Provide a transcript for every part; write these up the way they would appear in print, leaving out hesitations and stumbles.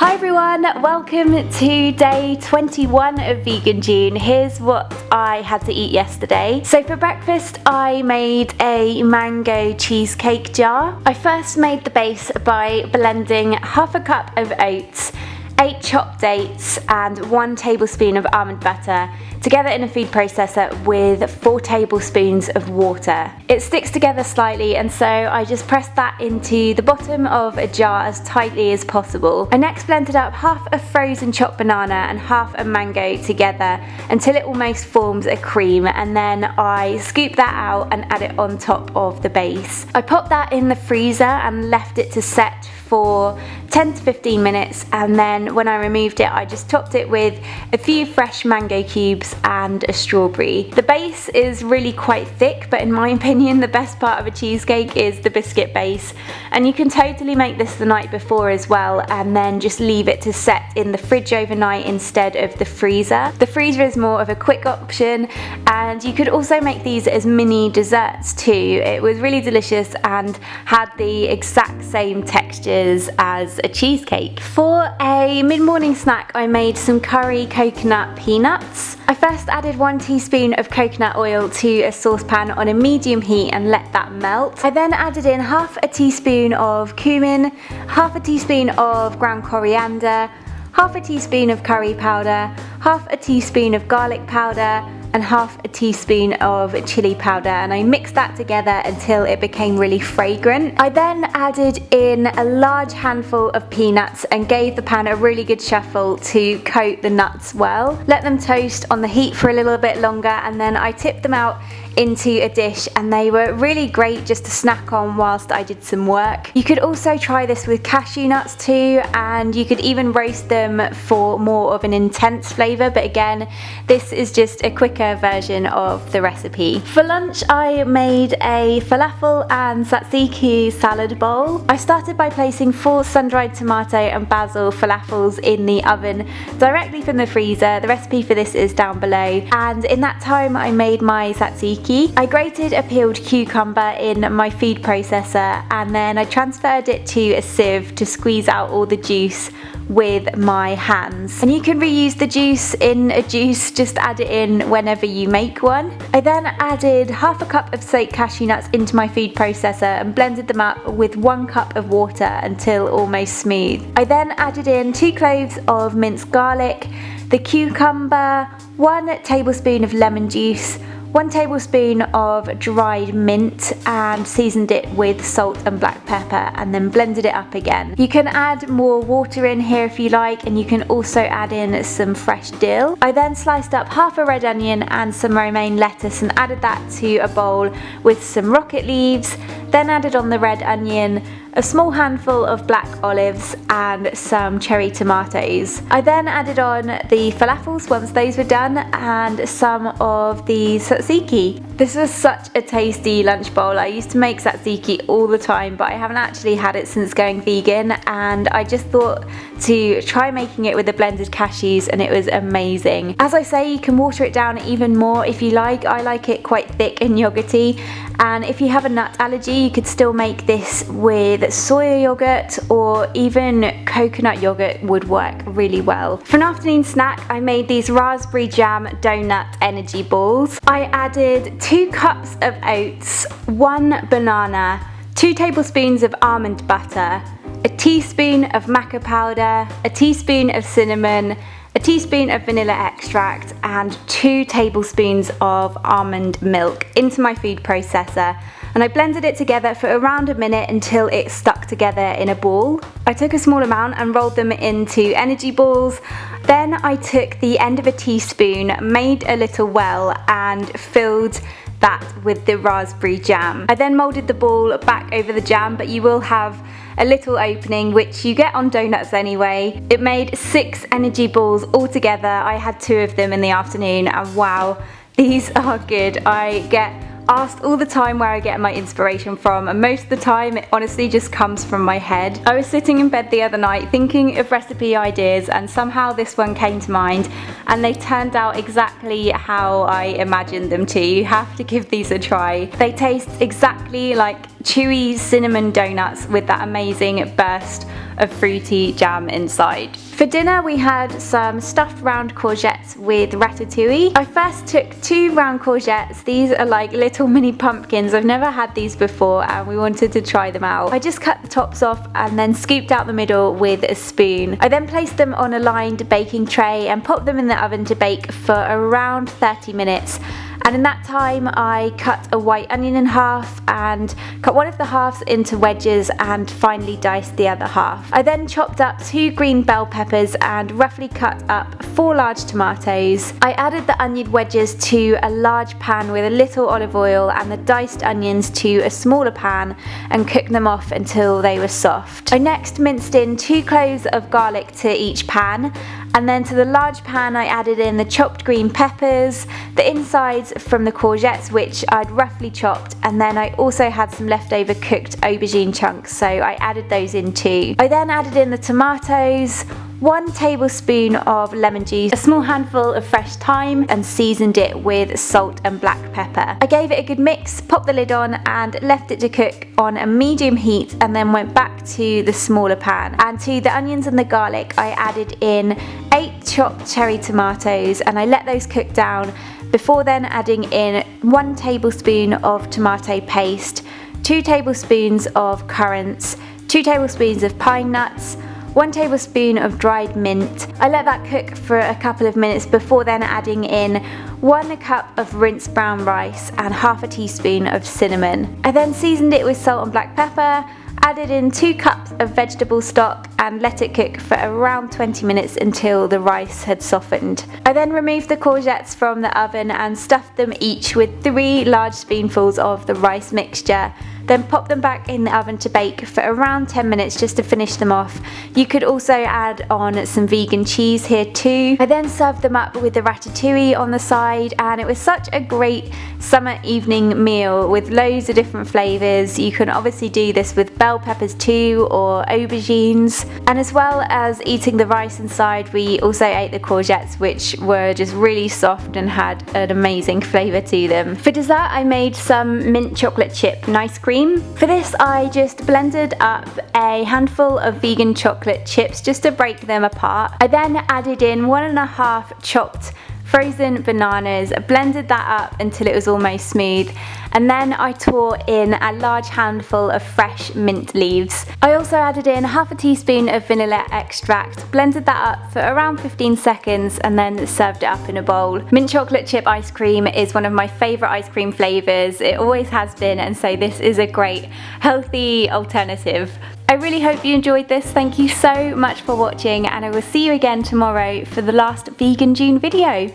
Hi everyone, welcome to day 21 of Vegan June. Here's what I had to eat yesterday. So for breakfast I made a mango cheesecake jar. I first made the base by blending half a cup of oats, 8 chopped dates and 1 tablespoon of almond butter together in a food processor with 4 tablespoons of water. It sticks together slightly, and so I just pressed that into the bottom of a jar as tightly as possible. I next blended up half a frozen chopped banana and half a mango together until it almost forms a cream, and then I scooped that out and add it on top of the base. I popped that in the freezer and left it to set for 10 to 15 minutes, and then when I removed it I just topped it with a few fresh mango cubes and a strawberry. The base is really quite thick, but in my opinion the best part of a cheesecake is the biscuit base, and you can totally make this the night before as well and then just leave it to set in the fridge overnight instead of the freezer. The freezer is more of a quick option, and you could also make these as mini desserts too. It was really delicious and had the exact same texture as a cheesecake. For a mid-morning snack I made some curry coconut peanuts. I first added 1 teaspoon of coconut oil to a saucepan on a medium heat and let that melt. I then added in half a teaspoon of cumin, half a teaspoon of ground coriander, half a teaspoon of curry powder, half a teaspoon of garlic powder, and half a teaspoon of chilli powder, and I mixed that together until it became really fragrant. I then added in a large handful of peanuts and gave the pan a really good shuffle to coat the nuts well. Let them toast on the heat for a little bit longer, and then I tipped them out into a dish, and they were really great just to snack on whilst I did some work. You could also try this with cashew nuts too, and you could even roast them for more of an intense flavour, but again this is just a quicker version of the recipe. For lunch I made a falafel and tzatziki salad bowl. I started by placing 4 sun-dried tomato and basil falafels in the oven directly from the freezer. The recipe for this is down below, and in that time I made my tzatziki. I grated a peeled cucumber in my food processor, and then I transferred it to a sieve to squeeze out all the juice with my hands. And you can reuse the juice in a juice, just add it in whenever you make one. I then added half a cup of soaked cashew nuts into my food processor and blended them up with 1 cup of water until almost smooth. I then added in 2 cloves of minced garlic, the cucumber, 1 tablespoon of lemon juice, 1 tablespoon of dried mint, and seasoned it with salt and black pepper and then blended it up again. You can add more water in here if you like, and you can also add in some fresh dill. I then sliced up half a red onion and some romaine lettuce and added that to a bowl with some rocket leaves, then added on the red onion, a small handful of black olives and some cherry tomatoes. I then added on the falafels once those were done and some of the tzatziki. This was such a tasty lunch bowl. I used to make tzatziki all the time, but I haven't actually had it since going vegan, and I just thought to try making it with the blended cashews, and it was amazing. As I say, you can water it down even more if you like. I like it quite thick and yogurty, and if you have a nut allergy you could still make this with soya yogurt, or even coconut yogurt would work really well. For an afternoon snack I made these raspberry jam donut energy balls. I added 2 cups of oats, 1 banana, 2 tablespoons of almond butter, a teaspoon of maca powder, a teaspoon of cinnamon, a teaspoon of vanilla extract, and 2 tablespoons of almond milk into my food processor, and I blended it together for around a minute until it stuck together in a ball. I took a small amount and rolled them into energy balls. Then I took the end of a teaspoon, made a little well, and filled that with the raspberry jam. I then moulded the ball back over the jam, but you will have a little opening which you get on donuts anyway. It made 6 energy balls altogether. I had 2 of them in the afternoon, and wow, these are good. I get asked all the time where I get my inspiration from, and most of the time it honestly just comes from my head. I was sitting in bed the other night thinking of recipe ideas, and somehow this one came to mind, and they turned out exactly how I imagined them to. You have to give these a try. They taste exactly like chewy cinnamon donuts with that amazing burst of fruity jam inside. For dinner we had some stuffed round courgettes with ratatouille. I first took 2 round courgettes. These are like little mini pumpkins. I've never had these before and we wanted to try them out. I just cut the tops off and then scooped out the middle with a spoon. I then placed them on a lined baking tray and popped them in the oven to bake for around 30 minutes. And in that time I cut a white onion in half and cut one of the halves into wedges and finely diced the other half. I then chopped up 2 green bell peppers and roughly cut up 4 large tomatoes. I added the onion wedges to a large pan with a little olive oil and the diced onions to a smaller pan and cooked them off until they were soft. I next minced in 2 cloves of garlic to each pan, and then to the large pan I added in the chopped green peppers, the insides from the courgettes which I'd roughly chopped, and then I also had some leftover cooked aubergine chunks, so I added those in too. I then added in the tomatoes, 1 tablespoon of lemon juice, a small handful of fresh thyme, and seasoned it with salt and black pepper. I gave it a good mix, popped the lid on and left it to cook on a medium heat, and then went back to the smaller pan. And to the onions and the garlic I added in 8 chopped cherry tomatoes and I let those cook down before then adding in 1 tablespoon of tomato paste, 2 tablespoons of currants, 2 tablespoons of pine nuts, 1 tablespoon of dried mint. I let that cook for a couple of minutes before then adding in 1 cup of rinsed brown rice and half a teaspoon of cinnamon. I then seasoned it with salt and black pepper, added in 2 cups of vegetable stock and let it cook for around 20 minutes until the rice had softened. I then removed the courgettes from the oven and stuffed them each with 3 large spoonfuls of the rice mixture. Then pop them back in the oven to bake for around 10 minutes just to finish them off. You could also add on some vegan cheese here too. I then served them up with the ratatouille on the side, and it was such a great summer evening meal with loads of different flavours. You can obviously do this with bell peppers too, or aubergines. And as well as eating the rice inside, we also ate the courgettes, which were just really soft and had an amazing flavour to them. For dessert I made some mint chocolate chip ice cream. For this I just blended up a handful of vegan chocolate chips just to break them apart. I then added in 1½ chopped frozen bananas, blended that up until it was almost smooth, and then I tore in a large handful of fresh mint leaves. I also added in half a teaspoon of vanilla extract, blended that up for around 15 seconds and then served it up in a bowl. Mint chocolate chip ice cream is one of my favourite ice cream flavours. It always has been, and so this is a great healthy alternative. I really hope you enjoyed this. Thank you so much for watching, and I will see you again tomorrow for the last Vegan June video.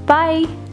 Bye!